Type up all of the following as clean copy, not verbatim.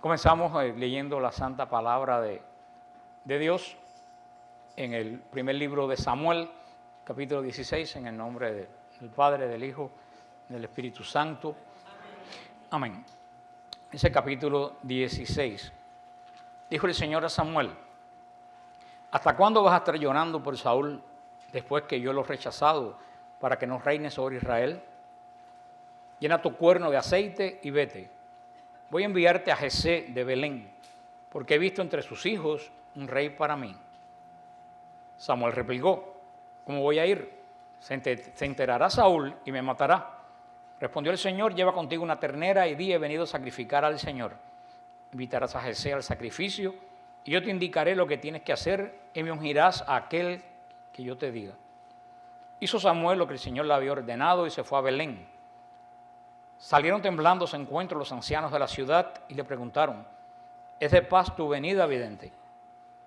Comenzamos leyendo la santa palabra de Dios en el primer libro de Samuel, capítulo 16, en el nombre del Padre, del Hijo, del Espíritu Santo. Amén. Ese capítulo 16. Dijo el Señor a Samuel: ¿hasta cuándo vas a estar llorando por Saúl después que yo lo he rechazado para que no reine sobre Israel? Llena tu cuerno de aceite y vete. Voy a enviarte a Jesé de Belén, porque he visto entre sus hijos un rey para mí. Samuel replicó: ¿cómo voy a ir? Se enterará Saúl y me matará. Respondió el Señor: lleva contigo una ternera y di: he venido a sacrificar al Señor. Invitarás a Jesé al sacrificio y yo te indicaré lo que tienes que hacer y me ungirás a aquel que yo te diga. Hizo Samuel lo que el Señor le había ordenado y se fue a Belén. Salieron temblando a su encuentro los ancianos de la ciudad y le preguntaron: ¿es de paz tu venida, vidente?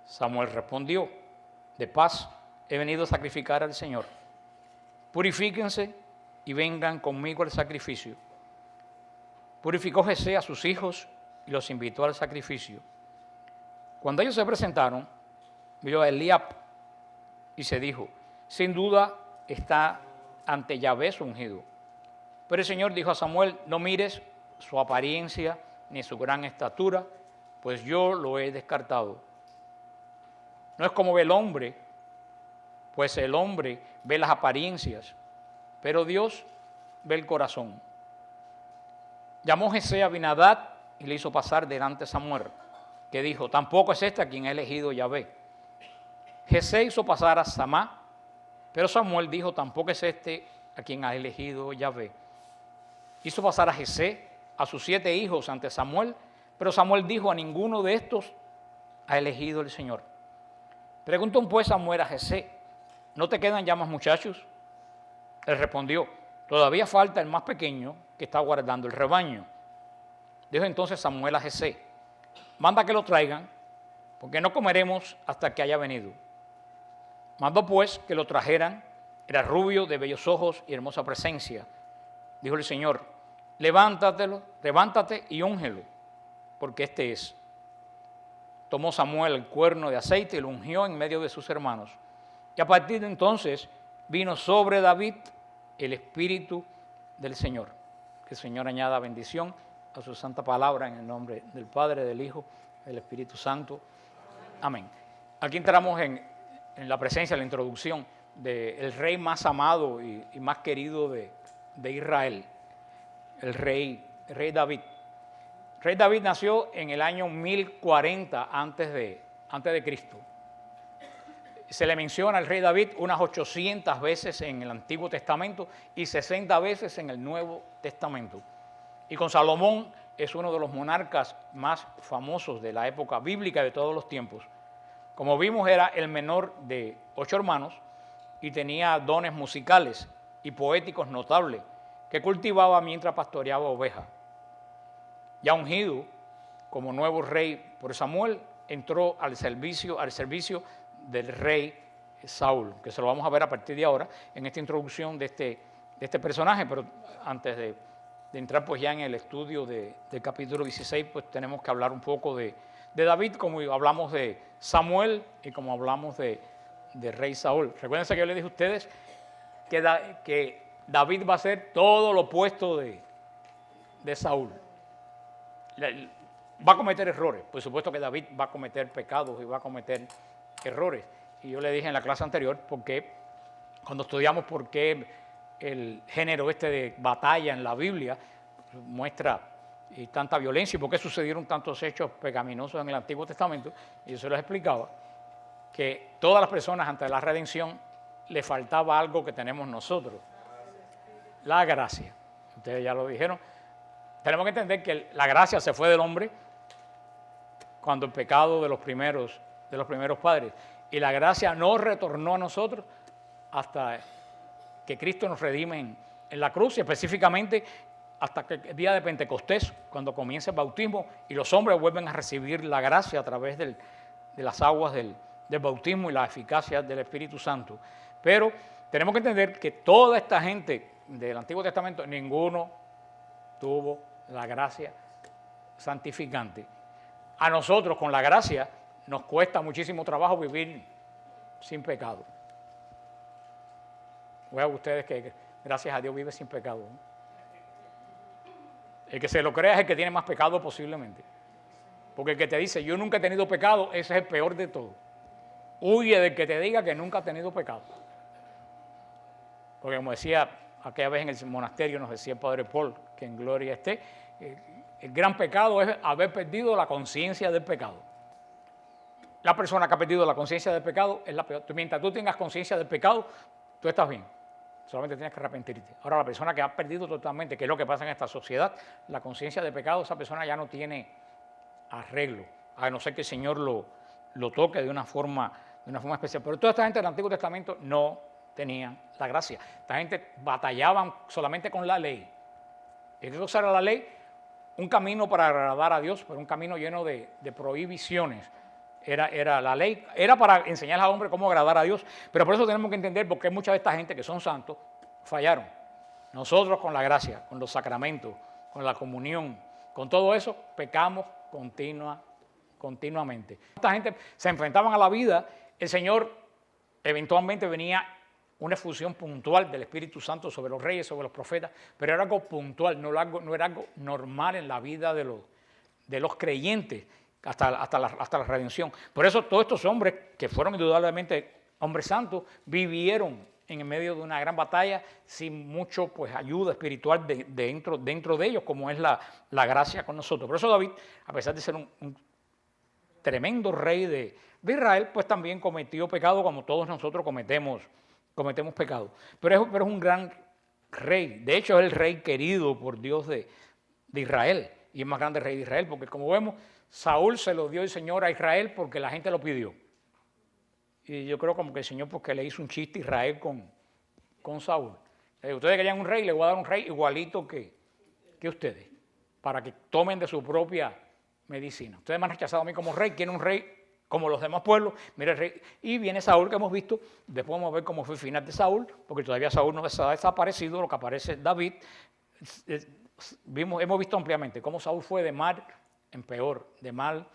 Samuel respondió: de paz he venido a sacrificar al Señor. Purifíquense y vengan conmigo al sacrificio. Purificó Jesé a sus hijos y los invitó al sacrificio. Cuando ellos se presentaron, vio a Eliab y se dijo: sin duda está ante Yahvé su ungido. Pero el Señor dijo a Samuel: no mires su apariencia ni su gran estatura, pues yo lo he descartado. No es como ve el hombre, pues el hombre ve las apariencias, pero Dios ve el corazón. Llamó Jesé a Abinadab y le hizo pasar delante de Samuel, que dijo: tampoco es este a quien ha elegido Yahvé. Jesé hizo pasar a Samá, pero Samuel dijo: tampoco es este a quien ha elegido Yahvé. Hizo pasar a Jesé a sus 7 hijos ante Samuel, pero Samuel dijo: a ninguno de estos ha elegido el Señor. Preguntó pues Samuel a Jesé: ¿no te quedan ya más muchachos? Él respondió: todavía falta el más pequeño que está guardando el rebaño. Dijo entonces Samuel a Jesé: manda que lo traigan, porque no comeremos hasta que haya venido. Mandó pues que lo trajeran. Era rubio, de bellos ojos y hermosa presencia. Dijo el Señor: levántate y úngelo, porque este es. Tomó Samuel el cuerno de aceite y lo ungió en medio de sus hermanos. Y a partir de entonces vino sobre David el Espíritu del Señor. Que el Señor añada bendición a su santa palabra en el nombre del Padre, del Hijo, del Espíritu Santo. Amén. Aquí entramos en la presencia, en la introducción del rey más amado y más querido de Israel, el rey David. El rey David nació en el año 1040 antes de Cristo. Se le menciona al rey David unas 800 veces en el Antiguo Testamento y 60 veces en el Nuevo Testamento. Y con Salomón es uno de los monarcas más famosos de la época bíblica de todos los tiempos. Como vimos, era el menor de 8 hermanos y tenía dones musicales y poéticos notables que cultivaba mientras pastoreaba ovejas. Ya ungido como nuevo rey por Samuel, entró al servicio del rey Saúl, que se lo vamos a ver a partir de ahora en esta introducción de este personaje. Pero antes de entrar pues ya en el estudio del capítulo 16, pues tenemos que hablar un poco de David, como hablamos de Samuel y como hablamos de rey Saúl. Recuérdense que yo les dije a ustedes que David va a ser todo lo opuesto de Saúl. Va a cometer errores. Por supuesto que David va a cometer pecados y va a cometer errores. Y yo le dije en la clase anterior, porque cuando estudiamos por qué el género de batalla en la Biblia muestra tanta violencia y por qué sucedieron tantos hechos pecaminosos en el Antiguo Testamento, y yo se los explicaba, que todas las personas ante la redención le faltaba algo que tenemos nosotros: la gracia. Ustedes ya lo dijeron. Tenemos que entender que la gracia se fue del hombre cuando el pecado de los primeros padres, y la gracia no retornó a nosotros hasta que Cristo nos redime en la cruz, y específicamente hasta que el día de Pentecostés, cuando comienza el bautismo y los hombres vuelven a recibir la gracia a través de las aguas del bautismo y la eficacia del Espíritu Santo. Pero tenemos que entender que toda esta gente del Antiguo Testamento, ninguno tuvo la gracia santificante. A nosotros, con la gracia, nos cuesta muchísimo trabajo vivir sin pecado. Vean ustedes que gracias a Dios vive sin pecado, ¿no? El que se lo crea es el que tiene más pecado posiblemente. Porque el que te dice, yo nunca he tenido pecado, ese es el peor de todo. Huye del que te diga que nunca ha tenido pecado. Porque como decía aquella vez en el monasterio, nos decía el Padre Paul, que en gloria esté, el gran pecado es haber perdido la conciencia del pecado. La persona que ha perdido la conciencia del pecado es la peor. Mientras tú tengas conciencia del pecado, tú estás bien. Solamente tienes que arrepentirte. Ahora, la persona que ha perdido totalmente, que es lo que pasa en esta sociedad, la conciencia de pecado, esa persona ya no tiene arreglo, a no ser que el Señor lo toque de una forma especial. Pero toda esta gente del Antiguo Testamento no tenían la gracia. Esta gente batallaban solamente con la ley. ¿Y qué cosa era la ley? Un camino para agradar a Dios, pero un camino lleno de prohibiciones. Era la ley, era para enseñar al hombre cómo agradar a Dios, pero por eso tenemos que entender por qué mucha de esta gente que son santos fallaron. Nosotros con la gracia, con los sacramentos, con la comunión, con todo eso, pecamos continuamente. Esta gente se enfrentaban a la vida, el Señor eventualmente venía una efusión puntual del Espíritu Santo sobre los reyes, sobre los profetas, pero era algo puntual, no era algo normal en la vida de los creyentes. Hasta la redención. Por eso todos estos hombres, que fueron indudablemente hombres santos, vivieron en el medio de una gran batalla sin mucho ayuda espiritual dentro de ellos, como es la gracia con nosotros. Por eso David, a pesar de ser un tremendo rey de Israel, pues también cometió pecado como todos nosotros cometemos pecado. Pero es un gran rey. De hecho, es el rey querido por Dios de Israel. Y es más grande el rey de Israel, porque como vemos, Saúl se lo dio el Señor a Israel porque la gente lo pidió. Y yo creo como que el Señor porque le hizo un chiste a Israel con Saúl. Ustedes querían un rey, le voy a dar un rey igualito que ustedes, para que tomen de su propia medicina. Ustedes me han rechazado a mí como rey, quieren un rey como los demás pueblos. Mira el rey. Y viene Saúl, que hemos visto, después vamos a ver cómo fue el final de Saúl, porque todavía Saúl no ha desaparecido, lo que aparece es David. Hemos visto ampliamente cómo Saúl fue de mal en peor, de mal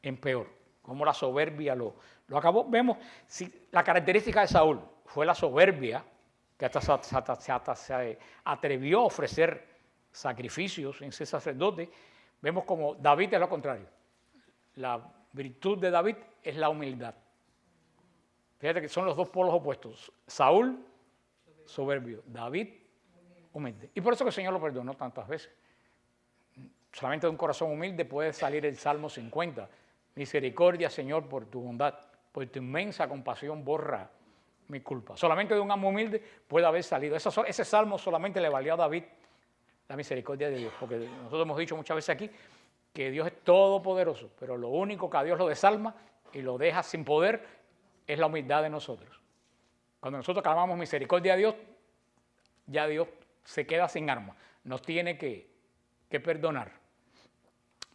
en peor, cómo la soberbia lo acabó. Vemos, si la característica de Saúl fue la soberbia, que hasta se atrevió a ofrecer sacrificios sin ser sacerdote, vemos como David es lo contrario. La virtud de David es la humildad. Fíjate que son los dos polos opuestos. Saúl, soberbio. David, humilde. Y por eso que el Señor lo perdonó tantas veces. Solamente de un corazón humilde puede salir el Salmo 50. Misericordia, Señor, por tu bondad, por tu inmensa compasión borra mi culpa. Solamente de un alma humilde puede haber salido. Ese Salmo solamente le valió a David la misericordia de Dios. Porque nosotros hemos dicho muchas veces aquí que Dios es todopoderoso, pero lo único que a Dios lo desalma y lo deja sin poder es la humildad de nosotros. Cuando nosotros clamamos misericordia a Dios, ya Dios se queda sin arma. Nos tiene que perdonar.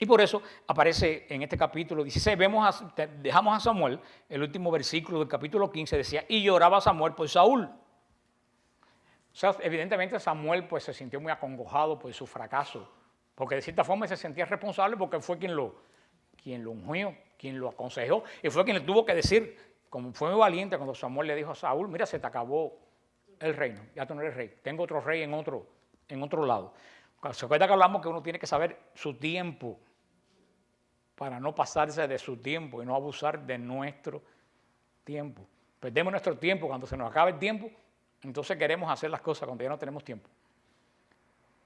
Y por eso aparece en este capítulo 16, dejamos a Samuel, el último versículo del capítulo 15 decía, y lloraba Samuel por Saúl. O sea, evidentemente Samuel pues se sintió muy acongojado por su fracaso, porque de cierta forma se sentía responsable porque fue quien lo ungió, quien lo aconsejó, y fue quien le tuvo que decir, como fue muy valiente cuando Samuel le dijo a Saúl, mira, se te acabó el reino, ya tú no eres rey, tengo otro rey en otro lado. Se acuerda que hablamos que uno tiene que saber su tiempo, para no pasarse de su tiempo y no abusar de nuestro tiempo. Perdemos nuestro tiempo cuando se nos acaba el tiempo, entonces queremos hacer las cosas cuando ya no tenemos tiempo.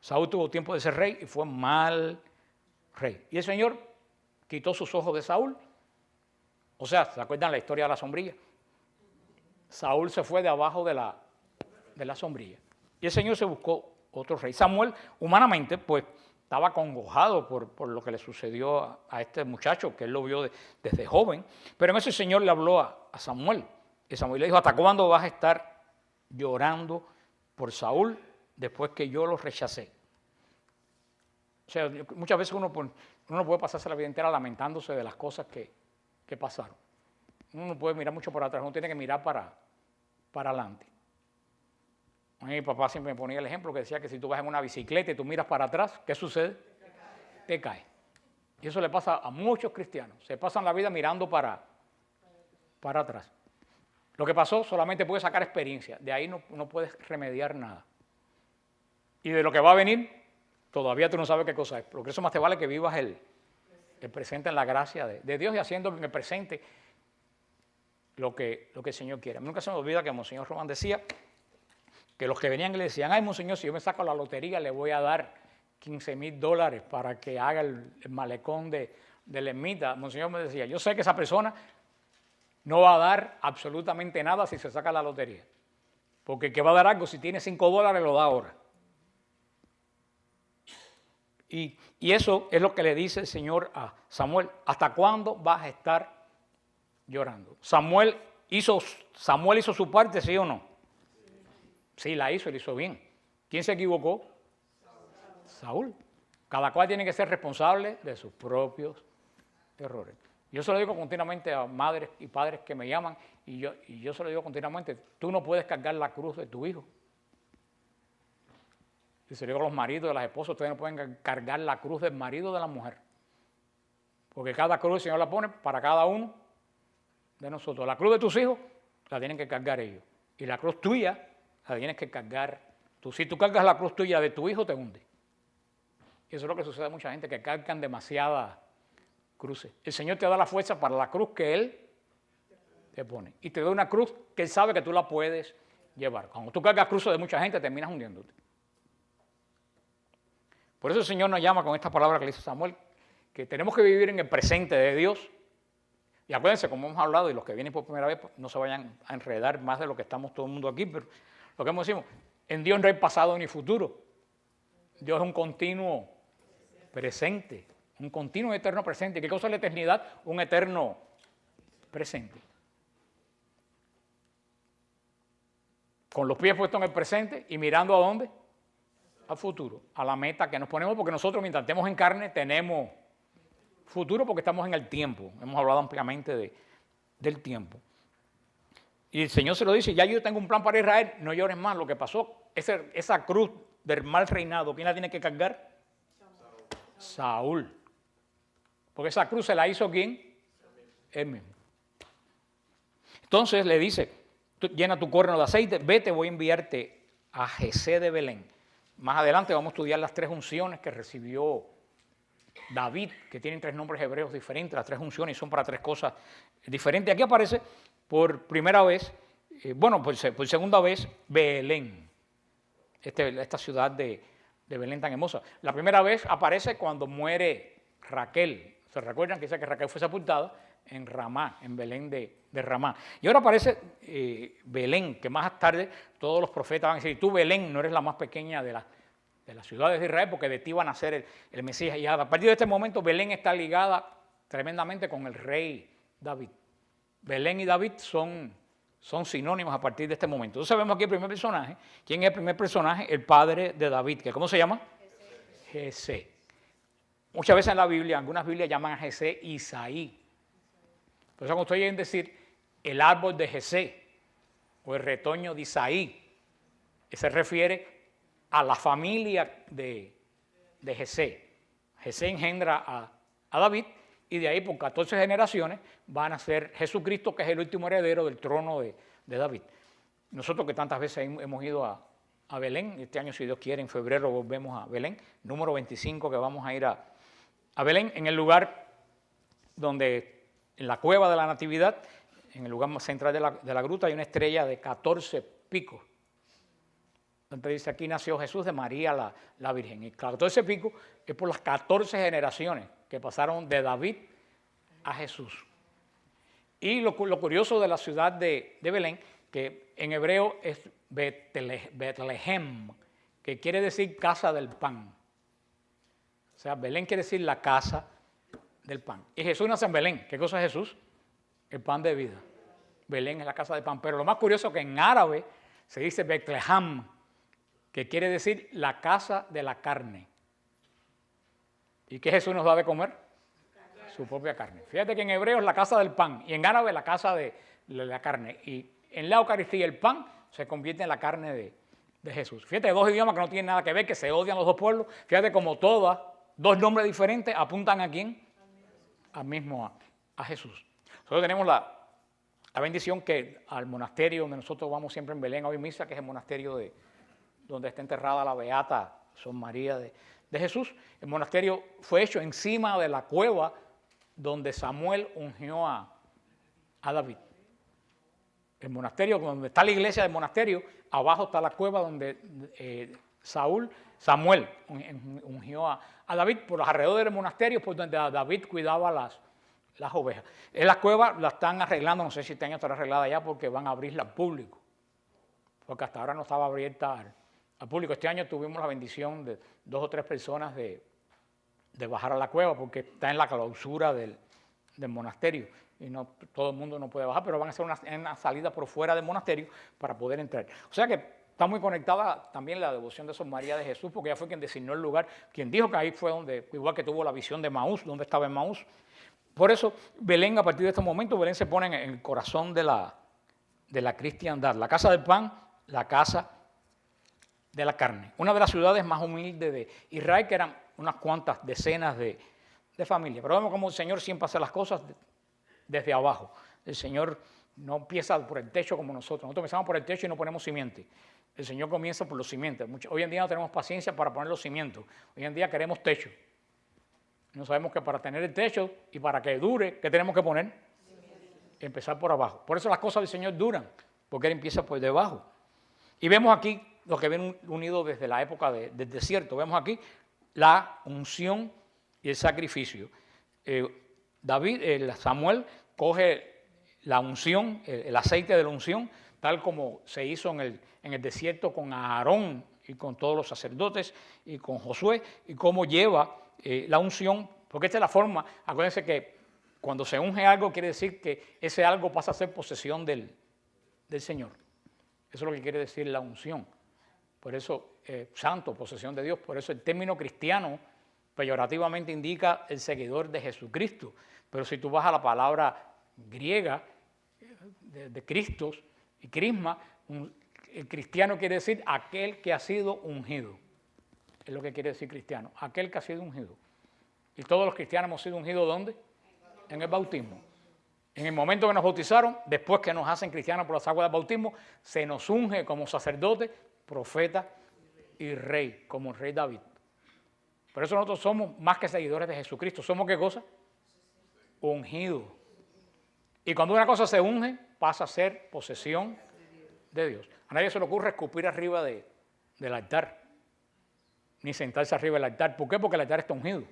Saúl tuvo tiempo de ser rey y fue mal rey. Y el Señor quitó sus ojos de Saúl. O sea, ¿se acuerdan la historia de la sombrilla? Saúl se fue de abajo de la sombrilla. Y el Señor se buscó otro rey. Samuel, humanamente, pues, estaba acongojado por lo que le sucedió a este muchacho, que él lo vio desde joven. Pero en eso el Señor le habló a Samuel. Y Samuel le dijo, ¿hasta cuándo vas a estar llorando por Saúl después que yo lo rechacé? O sea, muchas veces uno no puede pasarse la vida entera lamentándose de las cosas que pasaron. Uno no puede mirar mucho para atrás, uno tiene que mirar para adelante. A mí mi papá siempre me ponía el ejemplo que decía que si tú vas en una bicicleta y tú miras para atrás, ¿qué sucede? Te caes. Y eso le pasa a muchos cristianos. Se pasan la vida mirando para atrás. Lo que pasó solamente puedes sacar experiencia. De ahí no puedes remediar nada. Y de lo que va a venir, todavía tú no sabes qué cosa es. Porque eso más te vale que vivas el presente en la gracia de Dios y haciendo en el presente lo que el Señor quiere. Nunca se me olvida que Monseñor Román decía que los que venían le decían, ay, Monseñor, si yo me saco la lotería le voy a dar $15,000 para que haga el malecón de la ermita. Monseñor me decía, yo sé que esa persona no va a dar absolutamente nada si se saca la lotería. Porque el que va a dar algo, si tiene $5, lo da ahora. Y eso es lo que le dice el Señor a Samuel. ¿Hasta cuándo vas a estar llorando? Samuel hizo su parte, ¿sí o no? Sí, la hizo, él hizo bien. ¿Quién se equivocó? Saúl. Cada cual tiene que ser responsable de sus propios errores. Yo se lo digo continuamente a madres y padres que me llaman y yo se lo digo continuamente, tú no puedes cargar la cruz de tu hijo. Y se lo digo a los maridos, a las esposas, ustedes no pueden cargar la cruz del marido o de la mujer. Porque cada cruz el Señor la pone para cada uno de nosotros. La cruz de tus hijos la tienen que cargar ellos. Y la cruz tuya la tienes que cargar tú. Si tú cargas la cruz tuya de tu hijo, te hunde. Y eso es lo que sucede a mucha gente, que cargan demasiadas cruces. El Señor te da la fuerza para la cruz que Él te pone. Y te da una cruz que Él sabe que tú la puedes llevar. Cuando tú cargas cruces de mucha gente, terminas hundiéndote. Por eso el Señor nos llama con esta palabra que le dice Samuel, que tenemos que vivir en el presente de Dios. Y acuérdense, como hemos hablado, y los que vienen por primera vez, no se vayan a enredar más de lo que estamos todo el mundo aquí, pero lo que hemos decimos, en Dios no hay pasado ni futuro. Dios es un continuo presente, un continuo y eterno presente. ¿Qué cosa es la eternidad? Un eterno presente. Con los pies puestos en el presente y mirando ¿a dónde? Al futuro, a la meta que nos ponemos, porque nosotros mientras estemos en carne tenemos futuro porque estamos en el tiempo. Hemos hablado ampliamente del tiempo. Y el Señor se lo dice, ya yo tengo un plan para Israel, no llores más. Lo que pasó, esa cruz del mal reinado, ¿quién la tiene que cargar? Saúl. Porque esa cruz se la hizo ¿quién? Él mismo. Entonces le dice, llena tu cuerno de aceite, vete, voy a enviarte a Jesé de Belén. Más adelante vamos a estudiar las 3 unciones que recibió David, que tienen 3 nombres hebreos diferentes, las 3 unciones son para 3 cosas diferentes. Aquí aparece por primera vez, por segunda vez, Belén, esta ciudad de Belén tan hermosa. La primera vez aparece cuando muere Raquel. ¿Se recuerdan que dice que Raquel fue sepultada en Ramá, en Belén de Ramá? Y ahora aparece Belén, que más tarde todos los profetas van a decir, tú Belén no eres la más pequeña de las ciudades de Israel, porque de ti va a nacer el Mesías. Y a partir de este momento Belén está ligada tremendamente con el rey David. Belén y David son sinónimos a partir de este momento. Entonces vemos aquí el primer personaje. ¿Quién es el primer personaje? El padre de David, que ¿cómo se llama? Jesé. Muchas veces en la Biblia, algunas Biblias llaman a Jesé Isaí. Por eso cuando ustedes oyen decir el árbol de Jesé o el retoño de Isaí, se refiere a la familia de Jesé. Jesé engendra a David y de ahí por 14 generaciones van a ser Jesucristo, que es el último heredero del trono de David. Nosotros que tantas veces hemos ido a Belén, este año si Dios quiere en febrero volvemos a Belén, número 25 que vamos a ir a Belén, en el lugar donde, en la cueva de la Natividad, en el lugar más central de la gruta, hay una estrella de 14 picos. Entonces dice, aquí nació Jesús de María la Virgen. Y 14 picos es por las 14 generaciones que pasaron de David a Jesús. Y lo curioso de la ciudad de Belén, que en hebreo es Betlehem, que quiere decir casa del pan. O sea, Belén quiere decir la casa del pan. Y Jesús nace en Belén. ¿Qué cosa es Jesús? El pan de vida. Belén es la casa del pan. Pero lo más curioso es que en árabe se dice Betlehem, que quiere decir la casa de la carne. ¿Y qué Jesús nos da de comer? Su propia carne. Fíjate que en hebreo es la casa del pan y en árabe la casa de la carne. Y en la Eucaristía el pan se convierte en la carne de Jesús. Fíjate, 2 idiomas que no tienen nada que ver, que se odian los 2 pueblos. Fíjate como todas, 2 nombres diferentes apuntan ¿a quién? a Jesús. Nosotros tenemos la bendición que al monasterio donde nosotros vamos siempre en Belén a oír misa, que es el monasterio donde está enterrada la beata Sor María de Jesús. El monasterio fue hecho encima de la cueva donde Samuel ungió a David. El monasterio, donde está la iglesia del monasterio, abajo está la cueva donde Samuel ungió a David. Por los alrededores del monasterio, por donde David cuidaba las ovejas. En la cueva la están arreglando, no sé si este año estará arreglada ya porque van a abrirla al público, porque hasta ahora no estaba abierta al público. Este año tuvimos la bendición de 2 o 3 personas de bajar a la cueva porque está en la clausura del monasterio y no todo el mundo no puede bajar, pero van a hacer una salida por fuera del monasterio para poder entrar. O sea que está muy conectada también la devoción de Sor María de Jesús, porque ella fue quien designó el lugar, quien dijo que ahí fue donde, igual que tuvo la visión de Maús, donde estaba en Maús. Por eso Belén, a partir de este momento, Belén se pone en el corazón de la cristiandad. La casa del pan, la casa de la carne. Una de las ciudades más humildes de Israel, que eran unas cuantas decenas de familias. Pero vemos cómo el Señor siempre hace las cosas desde abajo. El Señor no empieza por el techo como nosotros. Nosotros empezamos por el techo y no ponemos simiente. El Señor comienza por los cimientos. Hoy en día no tenemos paciencia para poner los cimientos. Hoy en día queremos techo. No sabemos que para tener el techo y para que dure, ¿qué tenemos que poner? Empezar por abajo. Por eso las cosas del Señor duran, porque Él empieza por debajo. Y vemos aquí lo que viene unido desde la época del desierto. Vemos aquí la unción y el sacrificio. Samuel coge la unción, el aceite de la unción, tal como se hizo en el desierto con Aarón y con todos los sacerdotes y con Josué, y cómo lleva la unción, porque esta es la forma. Acuérdense que cuando se unge algo quiere decir que ese algo pasa a ser posesión del Señor. Eso es lo que quiere decir la unción. Por eso, santo, posesión de Dios. Por eso el término cristiano peyorativamente indica el seguidor de Jesucristo. Pero si tú vas a la palabra griega de Cristos y crisma, el cristiano quiere decir aquel que ha sido ungido. Es lo que quiere decir cristiano, aquel que ha sido ungido. Y todos los cristianos hemos sido ungidos ¿dónde? En el bautismo. En el momento que nos bautizaron, después que nos hacen cristianos por las aguas del bautismo, se nos unge como sacerdote, profeta y rey, como el rey David. Por eso nosotros somos más que seguidores de Jesucristo. ¿Somos qué cosa? Ungidos. Y cuando una cosa se unge, pasa a ser posesión de Dios. A nadie se le ocurre escupir arriba del altar, ni sentarse arriba del altar. ¿Por qué? Porque el altar está ungido.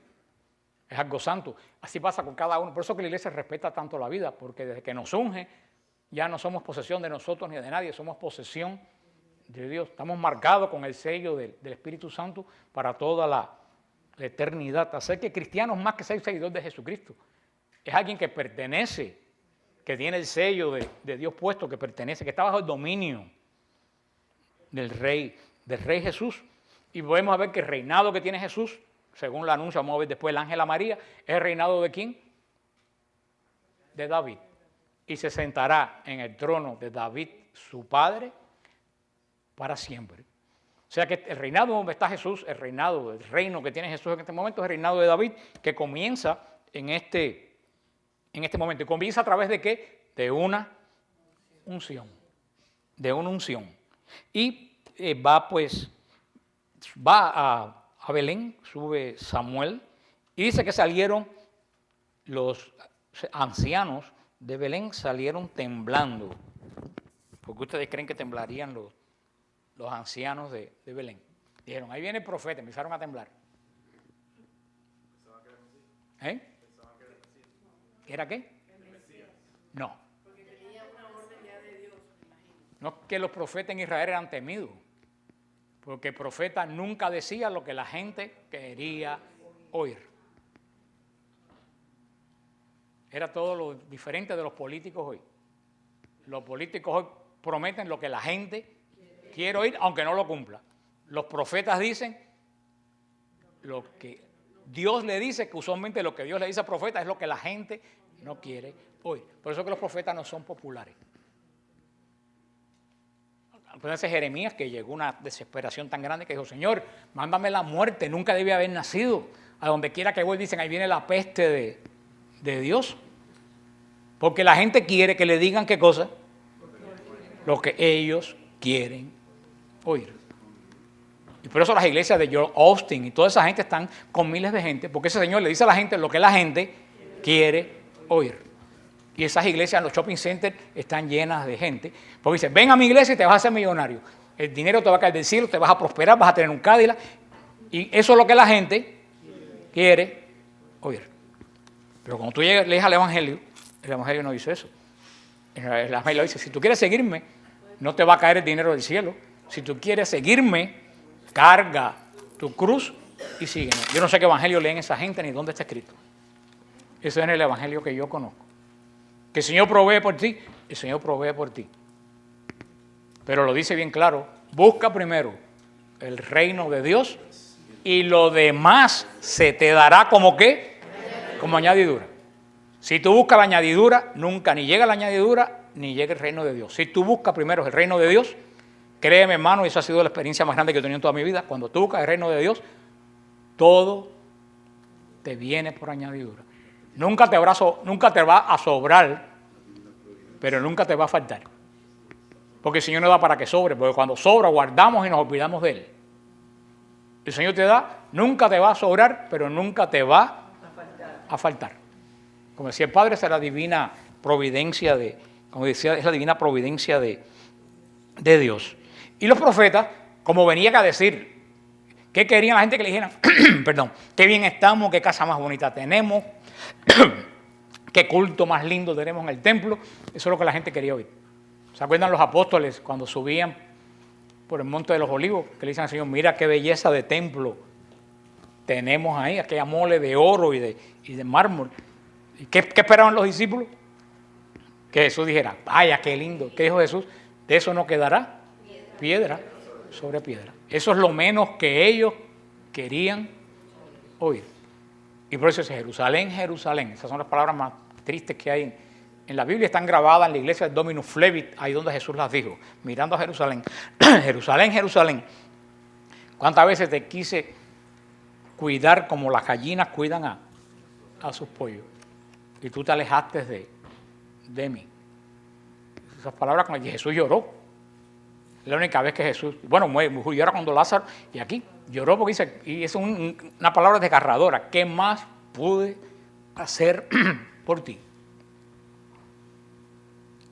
Es algo santo. Así pasa con cada uno. Por eso que la iglesia respeta tanto la vida, porque desde que nos unge, ya no somos posesión de nosotros ni de nadie, somos posesión de Dios. Estamos marcados con el sello del Espíritu Santo para toda la eternidad. Así que cristianos más que ser seguidor de Jesucristo. Es alguien que pertenece, que tiene el sello de Dios puesto, que pertenece, que está bajo el dominio del Rey Jesús. Y podemos ver que el reinado que tiene Jesús, según lo anuncia, vamos a ver después el ángel a María, es el reinado ¿de quién? De David. Y se sentará en el trono de David, su padre, para siempre. O sea que el reinado donde está Jesús, el reino que tiene Jesús en este momento es el reinado de David, que comienza en este momento. ¿Y comienza a través de qué? De una unción. De una unción. Y va a Belén, sube Samuel, y dice que salieron los ancianos de Belén, salieron temblando. ¿Por qué ustedes creen que temblarían los ancianos de Belén? Dijeron, ahí viene el profeta, empezaron a temblar. ¿Era qué? No. Porque tenía una orden ya de Dios, me imagino. No es que los profetas en Israel eran temidos, porque el profeta nunca decía lo que la gente quería oír. Era todo lo diferente de los políticos hoy. Los políticos hoy prometen lo que la gente quiere oír, aunque no lo cumpla. Los profetas dicen lo que Dios le dice, que usualmente lo que Dios le dice al profeta es lo que la gente no quiere oír. Por eso que los profetas no son populares. Acuérdense Jeremías, que llegó a una desesperación tan grande que dijo, Señor, mándame la muerte, nunca debía haber nacido. A donde quiera que voy dicen, ahí viene la peste de Dios. Porque la gente quiere que le digan qué cosa, lo que ellos quieren oír. Y por eso las iglesias de Joel Austin y toda esa gente están con miles de gente, porque ese señor le dice a la gente lo que la gente quiere oír. Y esas iglesias en los shopping centers están llenas de gente, porque dicen, ven a mi iglesia y te vas a hacer millonario. El dinero te va a caer del cielo, te vas a prosperar, vas a tener un Cadillac. Y eso es lo que la gente quiere oír. Pero cuando tú lees al Evangelio, el Evangelio no dice eso. El Evangelio dice, si tú quieres seguirme, no te va a caer el dinero del cielo. Si tú quieres seguirme, carga tu cruz y sígueme. Yo no sé qué evangelio leen esa gente ni dónde está escrito. Ese es el evangelio que yo conozco. Que el Señor provee por ti, el Señor provee por ti. Pero lo dice bien claro, busca primero el reino de Dios y lo demás se te dará como ¿qué? Como añadidura. Si tú buscas la añadidura, nunca ni llega la añadidura ni llega el reino de Dios. Si tú buscas primero el reino de Dios, créeme, hermano, y esa ha sido la experiencia más grande que he tenido en toda mi vida. Cuando tú buscas el reino de Dios, todo te viene por añadidura. Nunca te va a sobrar, pero nunca te va a faltar. Porque el Señor no da para que sobre, porque cuando sobra guardamos y nos olvidamos de Él. El Señor te da, nunca te va a sobrar, pero nunca te va a faltar. Como decía el Padre, es la divina providencia de Dios. Y los profetas, como venían a decir, ¿qué querían la gente que le dijeran? Perdón, qué bien estamos, qué casa más bonita tenemos, qué culto más lindo tenemos en el templo. Eso es lo que la gente quería oír. ¿Se acuerdan los apóstoles cuando subían por el monte de los olivos? Que le dicen al Señor, mira qué belleza de templo tenemos ahí, aquella mole de oro y de mármol. ¿Y qué esperaban los discípulos? Que Jesús dijera, vaya, qué lindo. ¿Qué dijo Jesús? De eso no quedará piedra sobre piedra. Eso es lo menos que ellos querían oír. Y por eso es Jerusalén, Jerusalén. Esas son las palabras más tristes que hay en la Biblia. Están grabadas en la iglesia de Dominus Flevit, ahí donde Jesús las dijo, mirando a Jerusalén. Jerusalén, Jerusalén. ¿Cuántas veces te quise cuidar como las gallinas cuidan a sus pollos? Y tú te alejaste de mí. Esas palabras con las que Jesús lloró. La única vez que Jesús, bueno, llora cuando Lázaro, y aquí lloró porque dice, y es una palabra desgarradora, ¿qué más pude hacer por ti?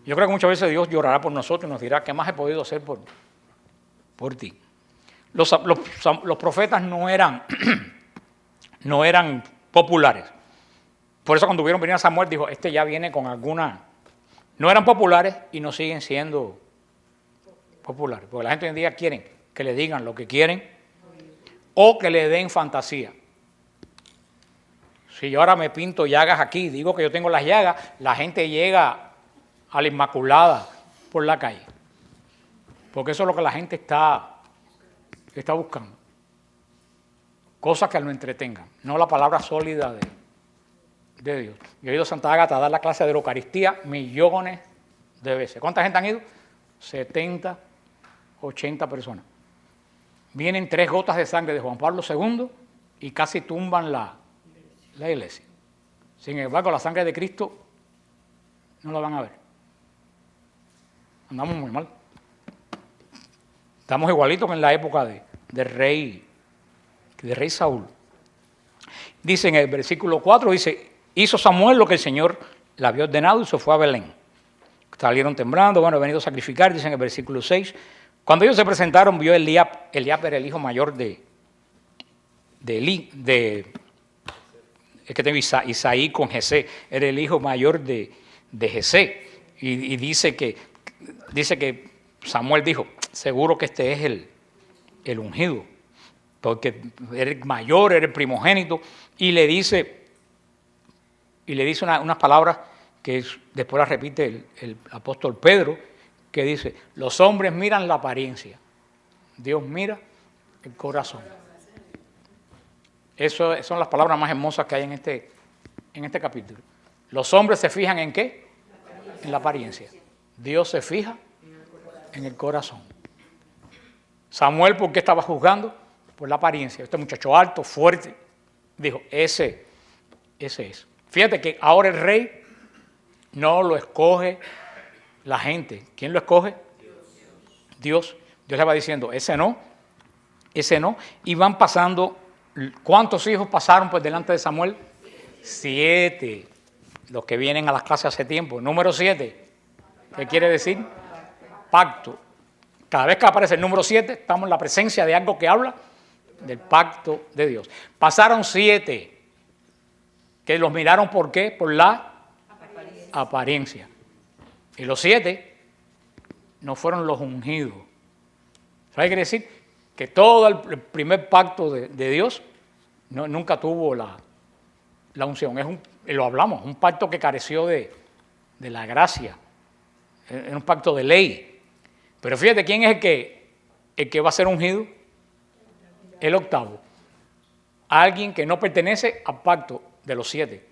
Yo creo que muchas veces Dios llorará por nosotros y nos dirá, ¿qué más he podido hacer por ti? Los profetas no eran populares. Por eso cuando vieron venir a Samuel, dijo, este ya viene con alguna. No eran populares y no siguen siendo populares. Porque la gente hoy en día quiere que le digan lo que quieren o que le den fantasía. Si yo ahora me pinto llagas aquí, digo que yo tengo las llagas, la gente llega a la Inmaculada por la calle. Porque eso es lo que la gente está buscando. Cosas que lo entretengan, no la palabra sólida de Dios. Yo he ido a Santa Ágata a dar la clase de la Eucaristía millones de veces. ¿Cuánta gente han ido? 70, 80 personas. Vienen 3 gotas de sangre de Juan Pablo II y casi tumban la iglesia. Sin embargo, la sangre de Cristo no la van a ver. Andamos muy mal. Estamos igualitos que en la época de rey Saúl. Dice en el versículo 4, dice, hizo Samuel lo que el Señor le había ordenado y se fue a Belén. Salieron temblando, bueno, he venido a sacrificar, dice en el versículo 6. Cuando ellos se presentaron, vio Eliab era el hijo mayor de es que tengo Isaí con Jesé, era el hijo mayor de Jesé. Y dice que Samuel dijo, seguro que este es el ungido, porque era el mayor, era el primogénito, y le dice unas palabras que después las repite el apóstol Pedro, que dice, los hombres miran la apariencia, Dios mira el corazón. Esas son las palabras más hermosas que hay en este capítulo. Los hombres se fijan ¿en qué? En la apariencia. Dios se fija en el corazón. Samuel, ¿por qué estaba juzgando? Por la apariencia. Este muchacho alto, fuerte, dijo, ese es. Fíjate que ahora el rey no lo escoge la gente. ¿Quién lo escoge? Dios. Dios le va diciendo, ese no. Y van pasando, ¿cuántos hijos pasaron por delante de Samuel? 7. Los que vienen a las clases hace tiempo. Número 7. ¿Qué quiere decir? Pacto. Cada vez que aparece el número 7, estamos en la presencia de algo que habla del pacto de Dios. Pasaron 7. Que los miraron, ¿por qué? Por la apariencia. Y los 7 no fueron los ungidos. ¿Sabe qué quiere decir? Que todo el primer pacto de Dios nunca tuvo la unción. Lo hablamos, un pacto que careció de la gracia. Es un pacto de ley. Pero fíjate, ¿quién es el que va a ser ungido? El 8. Alguien que no pertenece al pacto de los 7.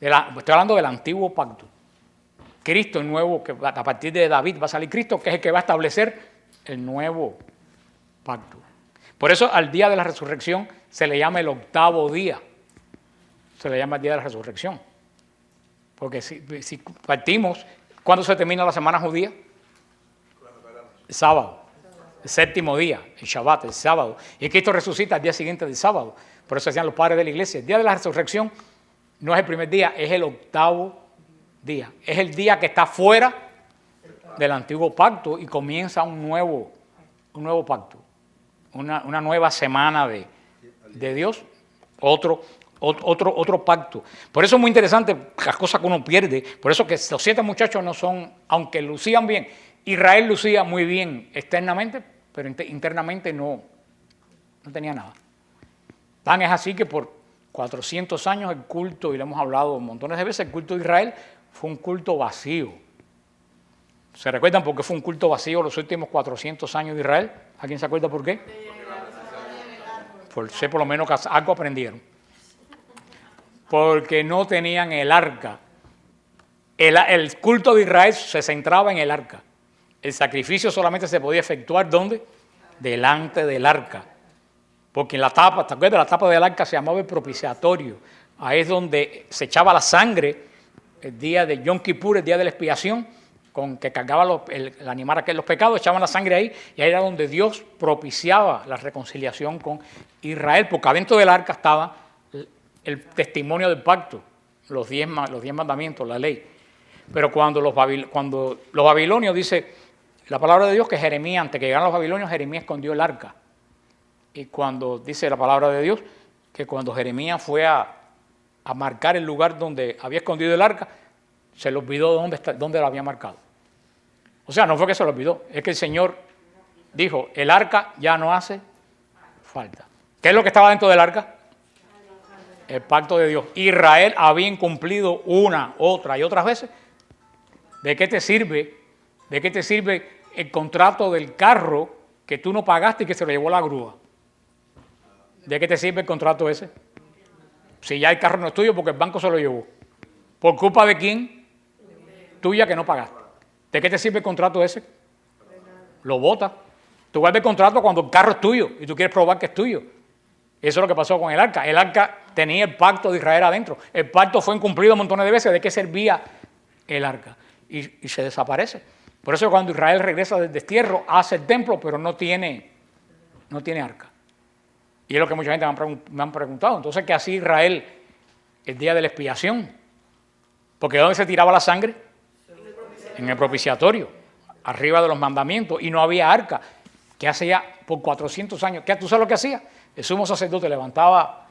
Estoy hablando del antiguo pacto. Cristo, el nuevo, que a partir de David va a salir Cristo, que es el que va a establecer el nuevo pacto. Por eso al día de la resurrección se le llama el 8º día. Se le llama el día de la resurrección. Porque si partimos, ¿cuándo se termina la semana judía? El sábado. El 7º día, el Shabbat, el sábado. Y Cristo resucita al día siguiente del sábado. Por eso decían los padres de la iglesia, el día de la resurrección no es el primer día, es el 8º día. Es el día que está fuera del antiguo pacto y comienza un nuevo pacto. Una nueva semana de Dios, otro pacto. Por eso es muy interesante las cosas que uno pierde. Por eso que los 7 muchachos no son, aunque lucían bien, Israel lucía muy bien externamente, pero internamente no tenía nada. Tan es así que por 400 años el culto, y lo hemos hablado montones de veces, el culto de Israel fue un culto vacío. ¿Se recuerdan por qué fue un culto vacío los últimos 400 años de Israel? ¿Alguien se acuerda por qué? Por lo menos que algo aprendieron. Porque no tenían el arca. El culto de Israel se centraba en el arca. El sacrificio solamente se podía efectuar, ¿dónde? Delante del arca. Porque en la tapa, ¿te acuerdas? La tapa del arca se llamaba el propiciatorio. Ahí es donde se echaba la sangre el día de Yom Kippur, el día de la expiación, con que cargaba el animal aquel los pecados, echaban la sangre ahí, y ahí era donde Dios propiciaba la reconciliación con Israel, porque adentro del arca estaba el testimonio del pacto, los 10 mandamientos, la ley. Pero cuando los babilonios, dice la palabra de Dios que Jeremías, antes que llegaran los babilonios, Jeremías escondió el arca. Y cuando dice la palabra de Dios que cuando Jeremías fue a marcar el lugar donde había escondido el arca, se le olvidó dónde lo había marcado. O sea, no fue que se lo olvidó, es que el Señor dijo, el arca ya no hace falta. ¿Qué es lo que estaba dentro del arca? El pacto de Dios. Israel había incumplido una, otra y otras veces. ¿De qué te sirve el contrato del carro que tú no pagaste y que se lo llevó la grúa? ¿De qué te sirve el contrato ese? Si ya el carro no es tuyo porque el banco se lo llevó. ¿Por culpa de quién? Tuya que no pagaste. ¿De qué te sirve el contrato ese? Lo botas. Tú guardas el contrato cuando el carro es tuyo y tú quieres probar que es tuyo. Eso es lo que pasó con el arca. El arca tenía el pacto de Israel adentro. El pacto fue incumplido montones de veces. ¿De qué servía el arca? Y se desaparece. Por eso cuando Israel regresa del destierro, hace el templo, pero no tiene arca. Y es lo que mucha gente me han preguntado. Entonces, ¿qué hacía Israel el día de la expiación? Porque ¿dónde se tiraba la sangre? En el propiciatorio, arriba de los mandamientos, y no había arca. ¿Qué hacía por 400 años? ¿Tú sabes lo que hacía? El sumo sacerdote levantaba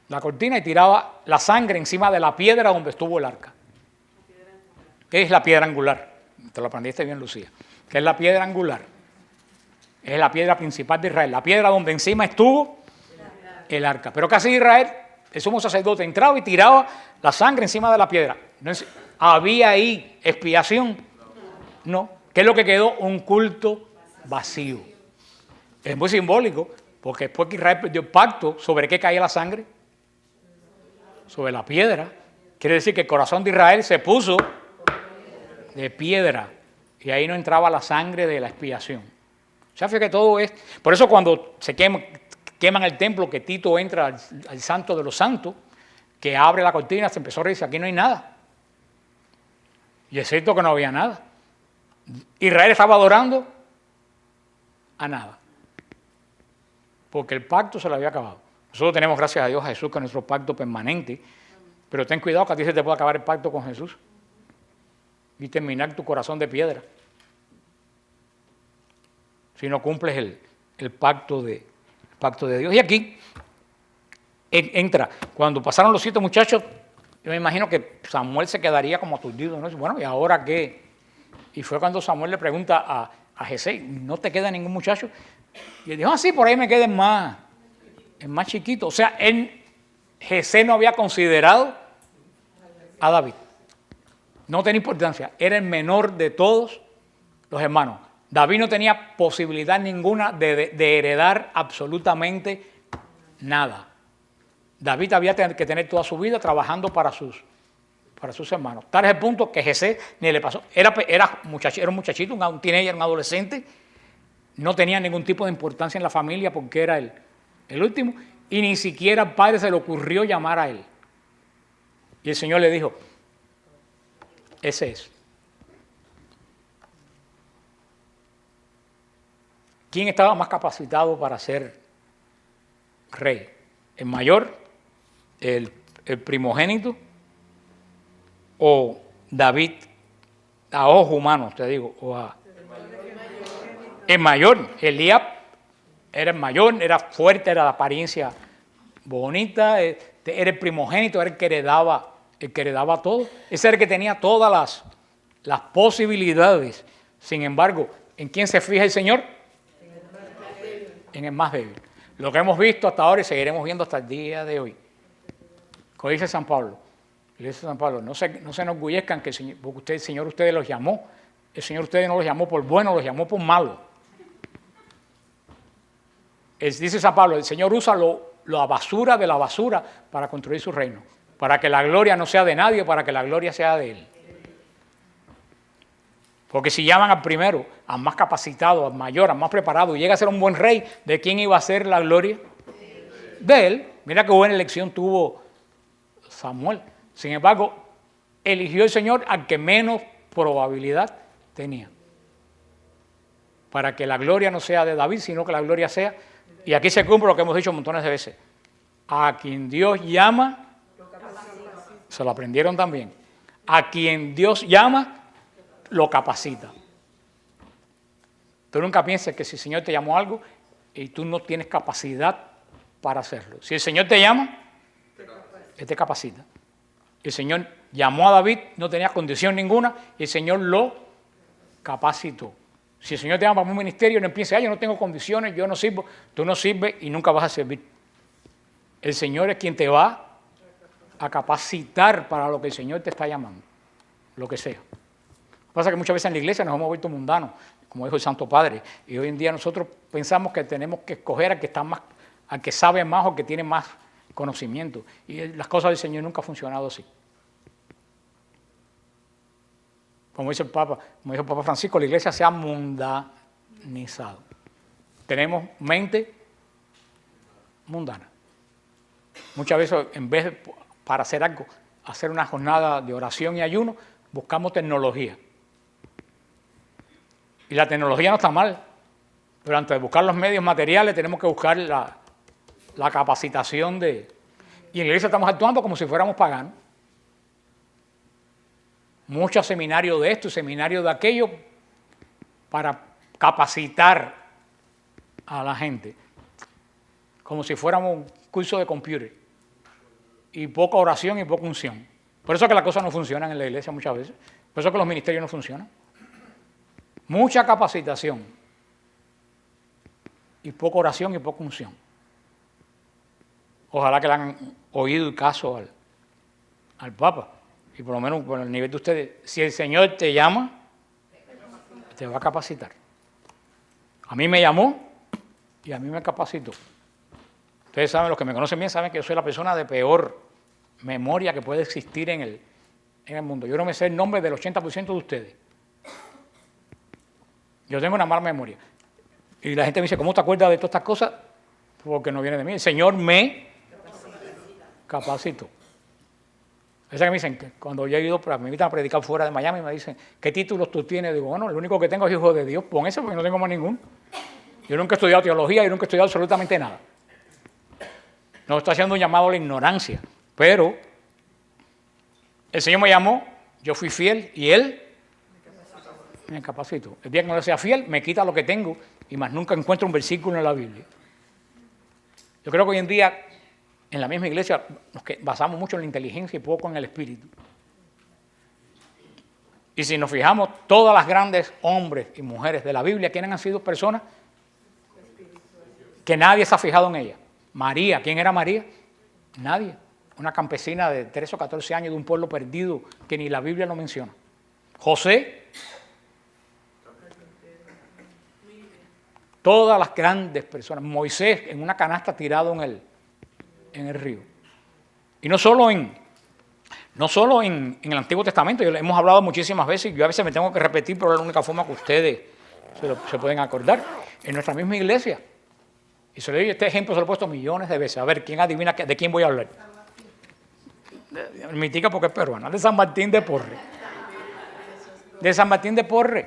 la cortina y tiraba la sangre encima de la piedra donde estuvo el arca. ¿Qué es la piedra angular? Te lo aprendiste bien, Lucía. ¿Qué es la piedra angular? Es la piedra principal de Israel, la piedra donde encima estuvo el arca. Pero ¿qué hacía Israel? El sumo sacerdote entraba y tiraba la sangre encima de la piedra. ¿Había ahí expiación? No. ¿Qué es lo que quedó? Un culto vacío. Es muy simbólico, porque después que Israel perdió el pacto, ¿sobre qué caía la sangre? Sobre la piedra. Quiere decir que el corazón de Israel se puso de piedra y ahí no entraba la sangre de la expiación. O sea, fíjate que todo es... Por eso cuando se queman el templo, que Tito entra al santo de los santos, que abre la cortina, se empezó a reír, aquí no hay nada. Y es cierto que no había nada. Israel estaba adorando a nada, porque el pacto se le había acabado. Nosotros tenemos, gracias a Dios, a Jesús, que es nuestro pacto permanente, pero ten cuidado que a ti se te puede acabar el pacto con Jesús y terminar tu corazón de piedra si no cumples el pacto de Dios. Y aquí entra, cuando pasaron los 7 muchachos, yo me imagino que Samuel se quedaría como aturdido, ¿no? Bueno, ¿y ahora qué? Y fue cuando Samuel le pregunta a Jesé, ¿no te queda ningún muchacho? Y él dijo, sí, por ahí me queda el más chiquito. O sea, Jesé no había considerado a David. No tenía importancia, era el menor de todos los hermanos. David no tenía posibilidad ninguna de heredar absolutamente nada. David había que tener toda su vida trabajando para sus hermanos. Tal es el punto que Jesé ni le pasó. Era un muchachito, un teenager, un adolescente. No tenía ningún tipo de importancia en la familia porque era el último. Y ni siquiera al padre se le ocurrió llamar a él. Y el Señor le dijo, ese es. ¿Quién estaba más capacitado para ser rey? ¿El mayor? ¿El primogénito? ¿O David, a ojos humanos, te digo? El mayor. Elías era el mayor, era fuerte, era de apariencia bonita, era el primogénito, era el que heredaba todo. Ese era el que tenía todas las posibilidades. Sin embargo, ¿en quién se fija el Señor? En el más débil. Lo que hemos visto hasta ahora y seguiremos viendo hasta el día de hoy. Como dice San Pablo, no se enorgullezcan que el Señor ustedes los llamó. El Señor ustedes no los llamó por bueno, los llamó por malo. Dice San Pablo, el Señor usa la basura de la basura para construir su reino. Para que la gloria no sea de nadie, para que la gloria sea de Él. Porque si llaman al primero, al más capacitado, al mayor, al más preparado, y llega a ser un buen rey, ¿de quién iba a ser la gloria? De él. Mira qué buena elección tuvo Samuel. Sin embargo, eligió el Señor al que menos probabilidad tenía. Para que la gloria no sea de David, sino que la gloria sea, y aquí se cumple lo que hemos dicho montones de veces, a quien Dios llama, se lo aprendieron también, a quien Dios llama, lo capacita. Tú nunca pienses que si el Señor te llamó a algo y tú no tienes capacidad para hacerlo. Si el Señor te llama, Él te capacita. El Señor llamó a David, no tenía condición ninguna, y el Señor lo capacitó. Si el Señor te llama para un ministerio, no empiece, yo no tengo condiciones, yo no sirvo. Tú no sirves y nunca vas a servir. El Señor es quien te va a capacitar para lo que el Señor te está llamando, lo que sea. Lo que pasa es que muchas veces en la iglesia nos hemos vuelto mundanos, como dijo el Santo Padre, y hoy en día nosotros pensamos que tenemos que escoger al que está más, al que sabe más o al que tiene más conocimiento. Y las cosas del Señor nunca han funcionado así. Como dice el Papa, como dijo el Papa Francisco, la iglesia se ha mundanizado. Tenemos mente mundana. Muchas veces, en vez de, para hacer algo, hacer una jornada de oración y ayuno, buscamos tecnología. Y la tecnología no está mal, pero antes de buscar los medios materiales tenemos que buscar la capacitación de... Y en la iglesia estamos actuando como si fuéramos paganos. Muchos seminarios de esto y seminarios de aquello para capacitar a la gente, como si fuéramos un curso de computer. Y poca oración y poca unción. Por eso es que las cosas no funcionan en la iglesia muchas veces. Por eso es que los ministerios no funcionan. Mucha capacitación y poca oración y poca unción. Ojalá que le hayan oído el caso al Papa. Y por lo menos por el nivel de ustedes, si el Señor te llama, te va a capacitar. A mí me llamó y a mí me capacitó. Ustedes saben, los que me conocen bien saben que yo soy la persona de peor memoria que puede existir en el mundo. Yo no me sé el nombre del 80% de ustedes. Yo tengo una mala memoria. Y la gente me dice, ¿cómo te acuerdas de todas estas cosas? Porque no viene de mí. El Señor me capacitó. Esa que me dicen, que cuando yo he ido, me invitan a predicar fuera de Miami, me dicen, ¿qué títulos tú tienes? Digo, bueno, lo único que tengo es hijo de Dios, pon ese porque no tengo más ninguno. Yo nunca he estudiado teología, yo nunca he estudiado absolutamente nada. No estoy haciendo un llamado a la ignorancia, pero el Señor me llamó, yo fui fiel y Él me capacitó. El día que no le sea fiel, me quita lo que tengo y más nunca encuentro un versículo en la Biblia. Yo creo que hoy en día, en la misma iglesia, nos basamos mucho en la inteligencia y poco en el espíritu. Y si nos fijamos, todas las grandes hombres y mujeres de la Biblia, ¿quiénes han sido personas que nadie se ha fijado en ellas? María, ¿quién era María? Nadie. Una campesina de 13 o 14 años de un pueblo perdido que ni la Biblia lo menciona. José. Todas las grandes personas. Moisés en una canasta tirado en el río. Y no solo en el Antiguo Testamento, hemos hablado muchísimas veces, yo a veces me tengo que repetir, pero es la única forma que ustedes se pueden acordar. En nuestra misma iglesia. Y este ejemplo se lo he puesto millones de veces. A ver, ¿quién adivina de quién voy a hablar? Mi tica porque es peruana, de San Martín de Porres. De San Martín de Porres.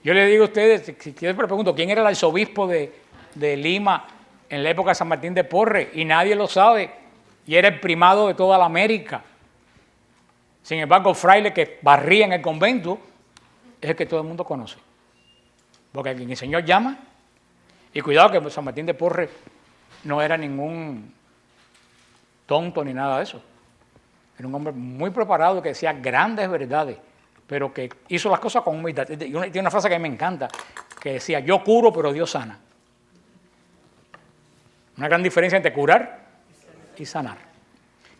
Yo le digo a ustedes, si yo les pregunto, ¿quién era el arzobispo de Lima en la época de San Martín de Porres? Y nadie lo sabe. Y era el primado de toda la América. Sin embargo, el fraile que barría en el convento es el que todo el mundo conoce. Porque quien el Señor llama, y cuidado que San Martín de Porres no era ningún tonto ni nada de eso. Era un hombre muy preparado que decía grandes verdades, pero que hizo las cosas con humildad. Tiene una frase que a mí me encanta, que decía, yo curo, pero Dios sana. Una gran diferencia entre curar y sanar.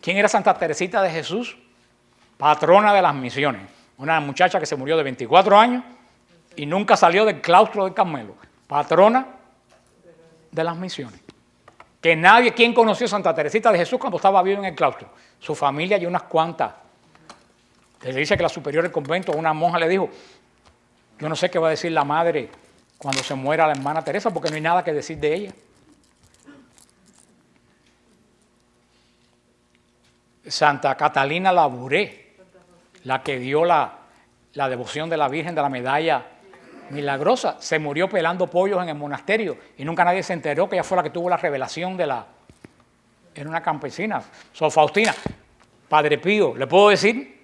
¿Quién era Santa Teresita de Jesús? Patrona de las misiones. Una muchacha que se murió de 24 años y nunca salió del claustro del Carmelo. Patrona de las misiones. Que nadie, ¿quién conoció a Santa Teresita de Jesús cuando estaba vivo en el claustro? Su familia y unas cuantas. Se dice que la superior del convento, una monja le dijo, yo no sé qué va a decir la madre cuando se muera la hermana Teresa, porque no hay nada que decir de ella. Santa Catalina Labouré, la que dio la devoción de la Virgen de la medalla milagrosa, se murió pelando pollos en el monasterio y nunca nadie se enteró que ella fue la que tuvo la revelación era una campesina. Sor Faustina, Padre Pío, ¿le puedo decir?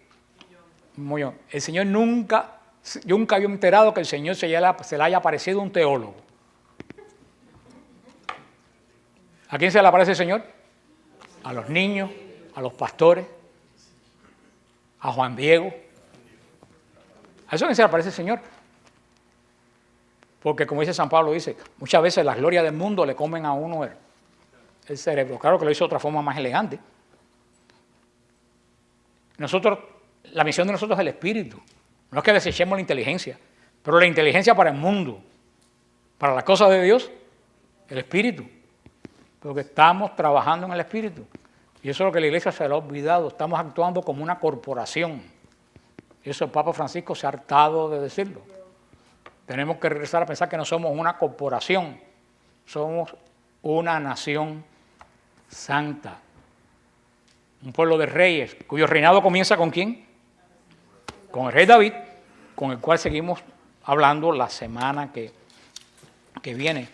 El Señor nunca, yo nunca había enterado que el Señor se le haya aparecido un teólogo. ¿A quién se le aparece el Señor? A los niños, a los pastores, a Juan Diego. ¿A eso quién se le aparece el Señor? Porque como dice San Pablo, dice, muchas veces las glorias del mundo le comen a uno el cerebro. Claro que lo hizo de otra forma más elegante. La misión de nosotros es el espíritu. No es que desechemos la inteligencia, pero la inteligencia para el mundo, para las cosas de Dios, el espíritu. Porque estamos trabajando en el espíritu. Y eso es lo que la iglesia se le ha olvidado. Estamos actuando como una corporación. Y eso el Papa Francisco se ha hartado de decirlo. Tenemos que regresar a pensar que no somos una corporación, somos una nación santa. Un pueblo de reyes, cuyo reinado comienza ¿con quién? Con el rey David, con el cual seguimos hablando la semana que viene.